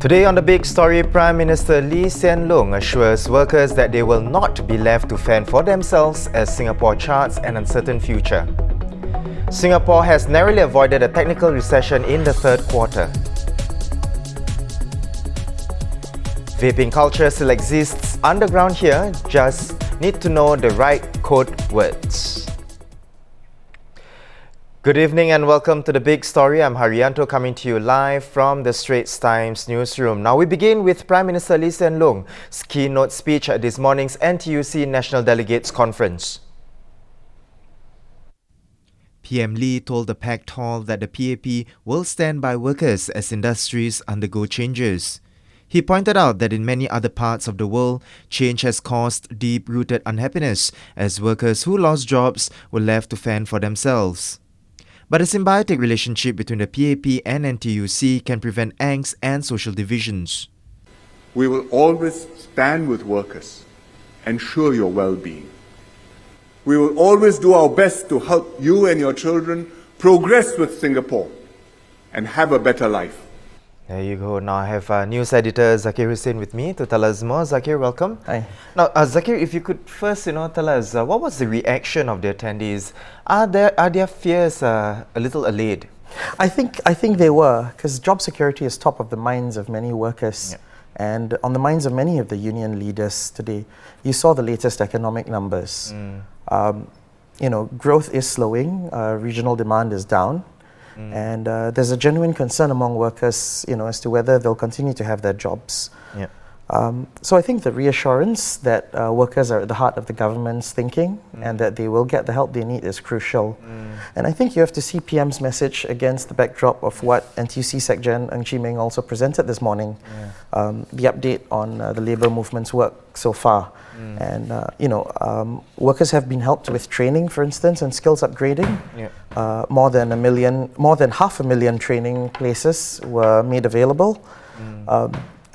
Today on The Big Story, Prime Minister Hsien assures workers that they will not be left to fend for themselves as Singapore charts an uncertain future. Singapore has narrowly avoided a technical recession in the third quarter. Vaping culture still exists underground here, just need to know the right code words. Good evening and welcome to The Big Story. I'm Haryanto coming to you live from the Straits Times newsroom. Now we begin with Prime Minister Hsien keynote speech at this morning's NTUC National Delegates Conference. PM Lee told the packed hall that the PAP will stand by workers as industries undergo changes. He pointed out that in many other parts of the world, change has caused deep-rooted unhappiness as workers who lost jobs were left to fend for themselves. But a symbiotic relationship between the PAP and NTUC can prevent angst and social divisions. We will always stand with workers, ensure your well-being. We will always do our best to help you and your children progress with Singapore and have a better life. There you go. Now I have news editor Zakir Hsien with me to tell us more. Zakir, welcome. Hi. Now, Zakir, if you could first, tell us what was the reaction of the attendees? Are their fears a little allayed? I think they were, because job security is top of the minds of many workers, and on the minds of many of the union leaders today. You saw the latest economic numbers. Growth is slowing. Regional demand is down. And there's a genuine concern among workers, as to whether they'll continue to have their jobs. So I think the reassurance that workers are at the heart of the government's thinking and that they will get the help they need is crucial. And I think you have to see PM's message against the backdrop of what NTUC Sec-Gen Ng Chee Meng also presented this morning, the update on the labour movement's work so far. And workers have been helped with training, for instance, and skills upgrading. More than 500,000 training places were made available.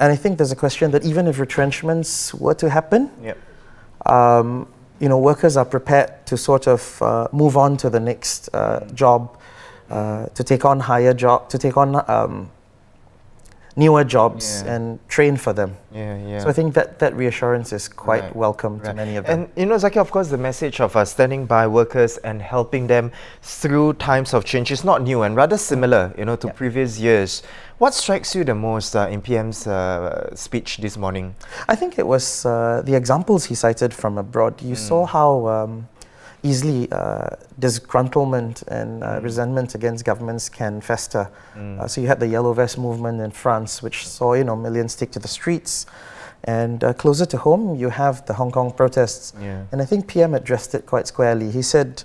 And I think there's a question that even if retrenchments were to happen, workers are prepared to sort of move on to the next job, to take on newer jobs and train for them. So I think that reassurance is quite welcome to many of them. And Zakir, of course, the message of standing by workers and helping them through times of change is not new and rather similar, to previous years. What strikes you the most in PM's speech this morning? I think it was the examples he cited from abroad. You saw how easily disgruntlement and resentment against governments can fester. So you had the Yellow Vest movement in France, which saw millions take to the streets. And closer to home, you have the Hong Kong protests. And I think PM addressed it quite squarely. He said,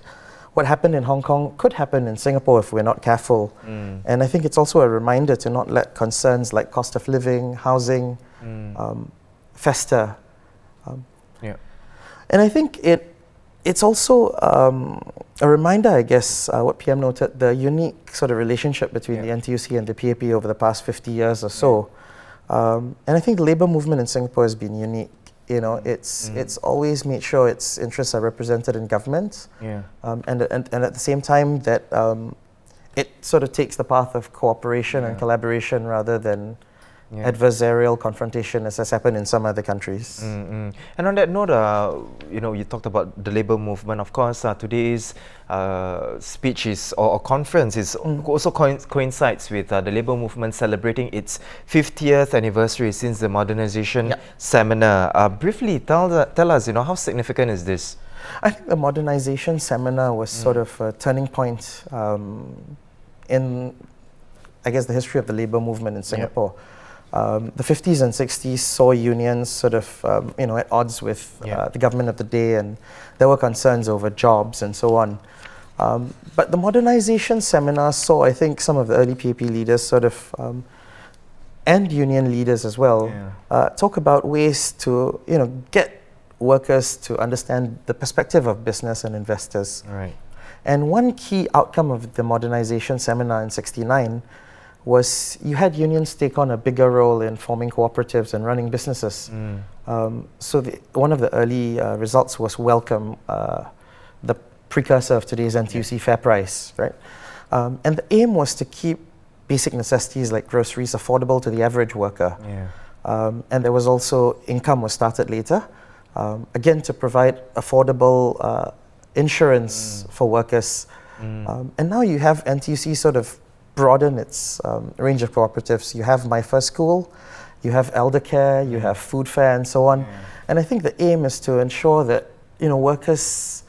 what happened in Hong Kong could happen in Singapore if we're not careful. And I think it's also a reminder to not let concerns like cost of living, housing, fester. And I think it's also a reminder, I guess, what PM noted, the unique sort of relationship between the NTUC and the PAP over the past 50 years or so. And I think the labour movement in Singapore has been unique. It's always made sure its interests are represented in government, and at the same time that it sort of takes the path of cooperation and collaboration rather than adversarial confrontation, as has happened in some other countries. And on that note, you talked about the labour movement. Of course, today's speech or conference is also coincides with the labour movement celebrating its 50th anniversary since the modernisation seminar. Briefly, tell us, how significant is this? I think the modernisation seminar was sort of a turning point in, I guess, the history of the labour movement in Singapore. The 50s and 60s saw unions sort of, at odds with the government of the day, and there were concerns over jobs and so on. But the modernisation seminar saw, I think, some of the early PAP leaders sort of, and union leaders as well, talk about ways to, get workers to understand the perspective of business and investors. And one key outcome of the modernisation seminar in '69 was you had unions take on a bigger role in forming cooperatives and running businesses. So one of the early results was Welcome, the precursor of today's NTUC Fair Price, right? And the aim was to keep basic necessities like groceries affordable to the average worker. Yeah. And there was also income was started later, again to provide affordable insurance for workers. And now you have NTUC sort of broaden its range of cooperatives. You have My First School, you have elder care, you have food fair, and so on. And I think the aim is to ensure that workers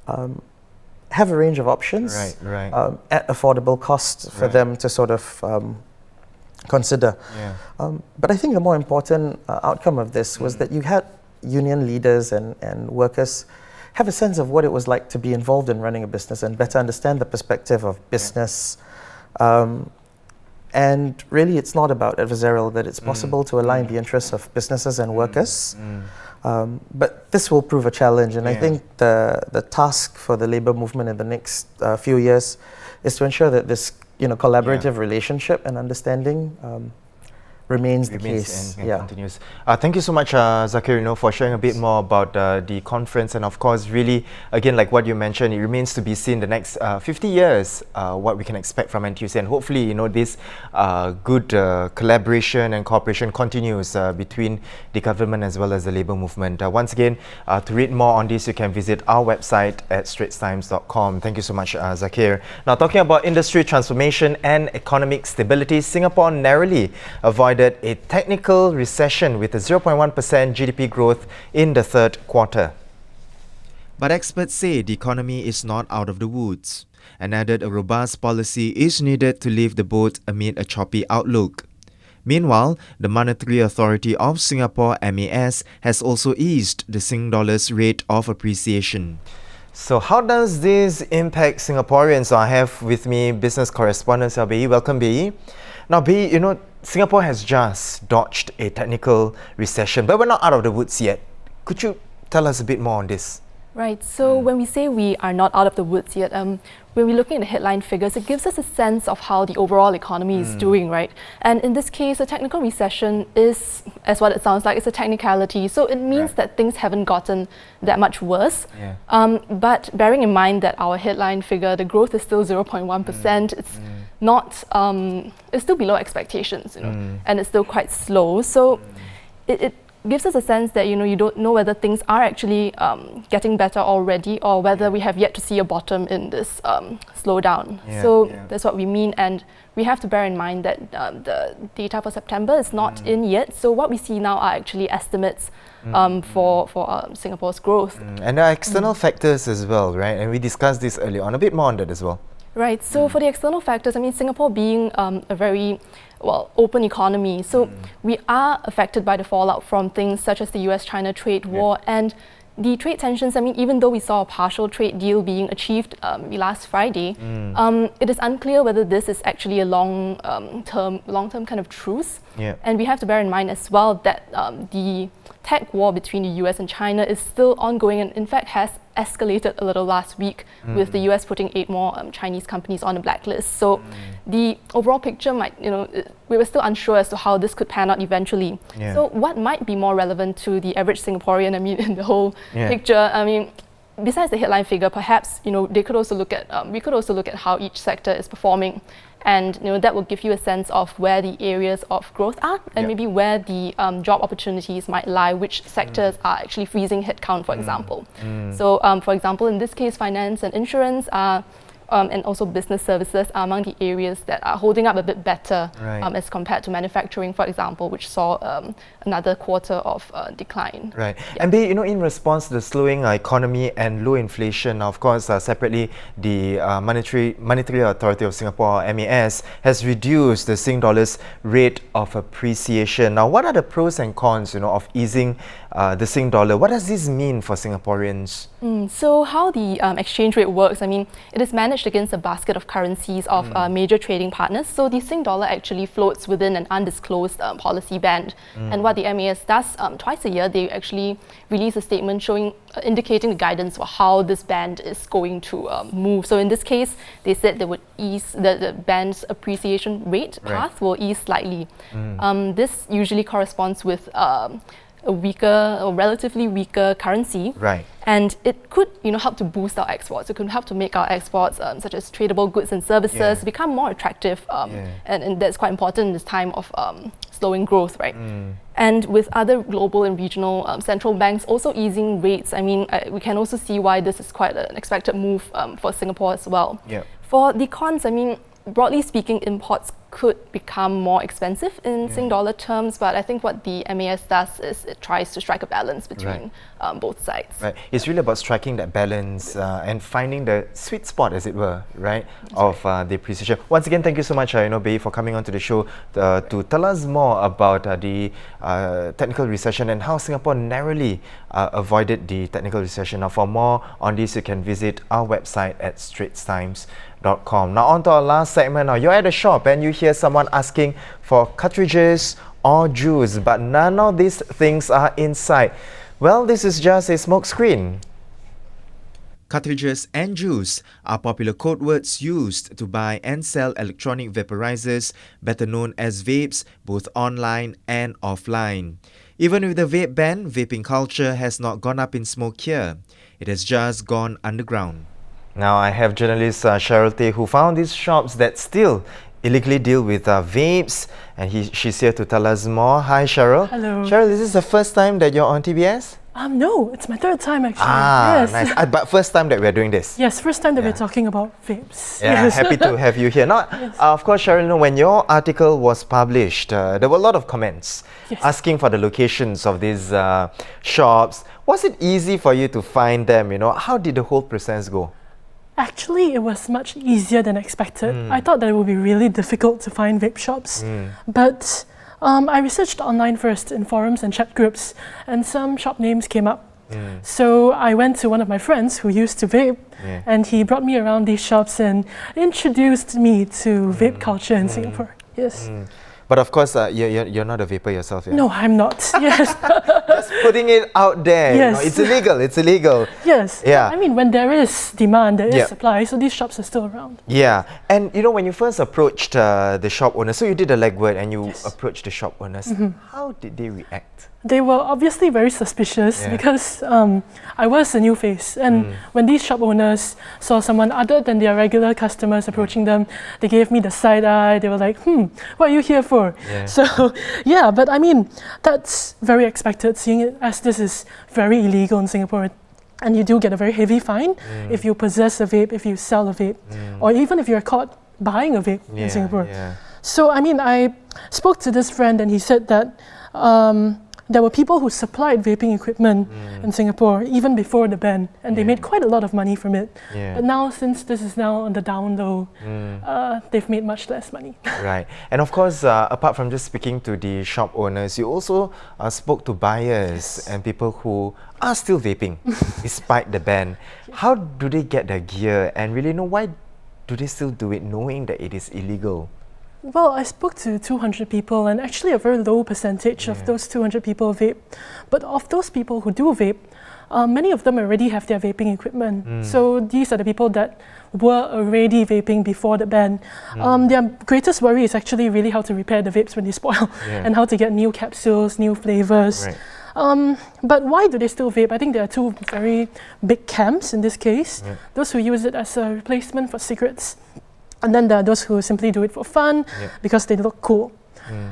have a range of options at affordable cost for them to sort of consider. But I think the more important outcome of this was that you had union leaders and workers have a sense of what it was like to be involved in running a business and better understand the perspective of business. And really, it's not about adversarial, that it's possible to align the interests of businesses and workers. But this will prove a challenge, and I think the task for the labour movement in the next few years is to ensure that this collaborative relationship and understanding remains the case. And continues. Thank you so much, Zakir, for sharing a bit more about the conference, and of course, really, again, like what you mentioned, it remains to be seen the next 50 years what we can expect from NTUC, and hopefully, this good collaboration and cooperation continues between the government as well as the labour movement. Once again, to read more on this, you can visit our website at straitstimes.com. Thank you so much, Zakir. Now, talking about industry transformation and economic stability, Singapore narrowly avoided a technical recession with a 0.1% GDP growth in the third quarter. But experts say the economy is not out of the woods, and added a robust policy is needed to lift the boat amid a choppy outlook. Meanwhile, the Monetary Authority of Singapore (MAS) has also eased the Sing dollar's rate of appreciation. So how does this impact Singaporeans? I have with me business correspondent Bei. Welcome, Bei. Now, Bei, Singapore has just dodged a technical recession, but we're not out of the woods yet. Could you tell us a bit more on this? Right, so when we say we are not out of the woods yet, when we're looking at the headline figures, it gives us a sense of how the overall economy is doing, right? And in this case, a technical recession is, as what it sounds like, it's a technicality. So it means that things haven't gotten that much worse. But bearing in mind that our headline figure, the growth is still 0.1%, it's not, it's still below expectations, and it's still quite slow. So it gives us a sense that you don't know whether things are actually getting better already, or whether we have yet to see a bottom in this slowdown. That's what we mean, and we have to bear in mind that the data for September is not in yet. So what we see now are actually estimates for Singapore's growth. And there are external factors as well, right? And we discussed this earlier on. A bit more on that as well. Right, so for the external factors, Singapore being a very open economy, so we are affected by the fallout from things such as the US-China trade war and the trade tensions. Even though we saw a partial trade deal being achieved last Friday, it is unclear whether this is actually a long-term kind of truce. And we have to bear in mind as well that the tech war between the US and China is still ongoing, and in fact has escalated a little last week with the US putting 8 more Chinese companies on a blacklist. So the overall picture might, we were still unsure as to how this could pan out eventually. So what might be more relevant to the average Singaporean, in the whole picture, besides the headline figure, perhaps, they could also look at, we could also look at how each sector is performing. And that will give you a sense of where the areas of growth are, and maybe where the job opportunities might lie, which sectors are actually freezing headcount, for example. So, for example, in this case, finance and insurance are, and also business services are among the areas that are holding up a bit better as compared to manufacturing, for example, which saw another quarter of decline. Right. And in response to the slowing economy and low inflation, of course, separately, the Monetary Authority of Singapore, MAS, has reduced the Sing dollar's rate of appreciation. Now, what are the pros and cons, of easing the Sing dollar? What does this mean for Singaporeans? So how the exchange rate works, it is managed against a basket of currencies of major trading partners. So the Sing dollar actually floats within an undisclosed policy band. And what the MAS does twice a year, they actually release a statement indicating the guidance for how this band is going to move. So in this case, they said they would ease the band's appreciation rate path will ease slightly. This usually corresponds with a weaker or relatively weaker currency. Right. And it could, help to boost our exports. It could help to make our exports, such as tradable goods and services, become more attractive. And that's quite important in this time of slowing growth, right? And with other global and regional central banks also easing rates, we can also see why this is quite an expected move for Singapore as well. For the cons, broadly speaking, imports could become more expensive in Sing dollar terms, but I think what the MAS does is it tries to strike a balance between both sides. Right. It's really about striking that balance and finding the sweet spot, as it were, right, of the precision. Once again, thank you so much, Bei, for coming on to the show to tell us more about the technical recession and how Singapore narrowly avoided the technical recession. Now, for more on this, you can visit our website at straitstimes.com. Now, on to our last segment. Now, you're at a shop and you hear someone asking for cartridges or juice, but none of these things are inside. Well, this is just a smoke screen. Cartridges and juice are popular code words used to buy and sell electronic vaporizers, better known as vapes, both online and offline. Even with the vape ban, vaping culture has not gone up in smoke here. It has just gone underground. Now I have journalist Cheryl Tay, who found these shops that still illegally deal with vapes, and she's here to tell us more. Hi Cheryl. Hello. Cheryl, is this the first time that you're on TBS? No, it's my third time actually. Yes. Nice. But first time that we're doing this. Yes, first time that we're talking about vapes. Yeah, yes. Happy to have you here. Now, of course, Cheryl, when your article was published, there were a lot of comments asking for the locations of these shops. Was it easy for you to find them? How did the whole process go? Actually, it was much easier than expected. I thought that it would be really difficult to find vape shops, but I researched online first in forums and chat groups, and some shop names came up. So I went to one of my friends who used to vape, and he brought me around these shops and introduced me to vape culture in Singapore. Yes. But of course, you're not a vapor yourself. Yeah? No, I'm not. Yes. Just putting it out there. Yes. It's illegal. It's illegal. Yes. Yeah. When there is demand, there is supply, so these shops are still around. Yeah. And when you first approached the shop owners, so you did a legwork and you approached the shop owners, how did they react? They were obviously very suspicious because I was a new face, and when these shop owners saw someone other than their regular customers approaching them, they gave me the side eye. They were like, what are you here for? So but that's very expected, seeing it as this is very illegal in Singapore, and you do get a very heavy fine if you possess a vape, if you sell a vape, or even if you're caught buying a vape in Singapore. So I spoke to this friend, and he said that there were people who supplied vaping equipment in Singapore even before the ban, and they made quite a lot of money from it. But now, since this is now on the down low, they've made much less money. Right. And of course, apart from just speaking to the shop owners, you also spoke to buyers and people who are still vaping despite the ban. How do they get their gear, and really why do they still do it knowing that it is illegal? Well, I spoke to 200 people, and actually a very low percentage of those 200 people vape. But of those people who do vape, many of them already have their vaping equipment. So these are the people that were already vaping before the ban. Their greatest worry is actually really how to repair the vapes when they spoil and how to get new capsules, new flavors. But why do they still vape? I think there are two very big camps in this case. Those who use it as a replacement for cigarettes, and then there are those who simply do it for fun because they look cool.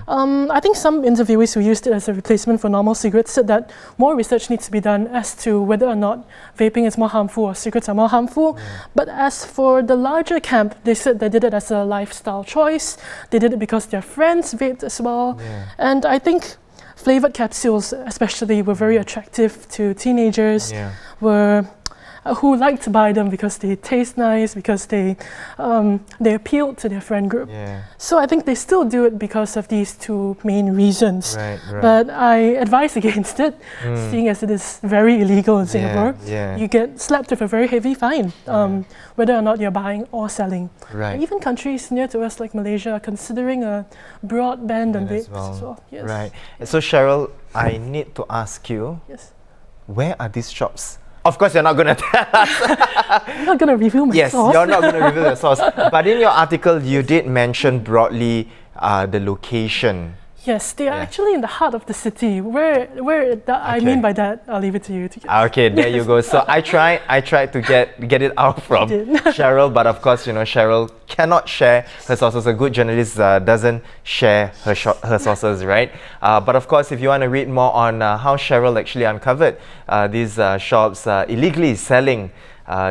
I think some interviewees who used it as a replacement for normal cigarettes said that more research needs to be done as to whether or not vaping is more harmful or cigarettes are more harmful. But as for the larger camp, they said they did it as a lifestyle choice. They did it because their friends vaped as well. And I think flavored capsules especially were very attractive to teenagers who like to buy them because they taste nice, because they appeal to their friend group. So I think they still do it because of these two main reasons. But I advise against it, seeing as it is very illegal in Singapore. You get slapped with a very heavy fine, whether or not you're buying or selling. Even countries near to us like Malaysia are considering a broad ban on vapes as well. Right. So Cheryl, I need to ask you, where are these shops? Of course, you're not going to tell us. I'm not going to reveal my source. Yes, you're not going to reveal the source. But in your article, you did mention broadly the location Yes, they are actually in the heart of the city. I mean by that, I'll leave it to you to guess. Okay, there you go. So I tried to get it out from Cheryl, but of course, Cheryl cannot share her sources. A good journalist doesn't share her sources, right? But of course, if you want to read more on how Cheryl actually uncovered these shops illegally selling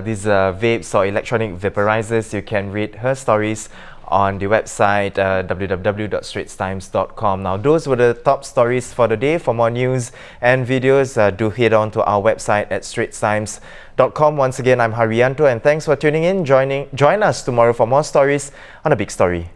these vapes or electronic vaporizers, you can read her stories on the website www.straitstimes.com. Now, those were the top stories for the day. For more news and videos, do head on to our website at straitstimes.com. Once again, I'm Haryanto, and thanks for tuning in. Join us tomorrow for more stories on A Big Story.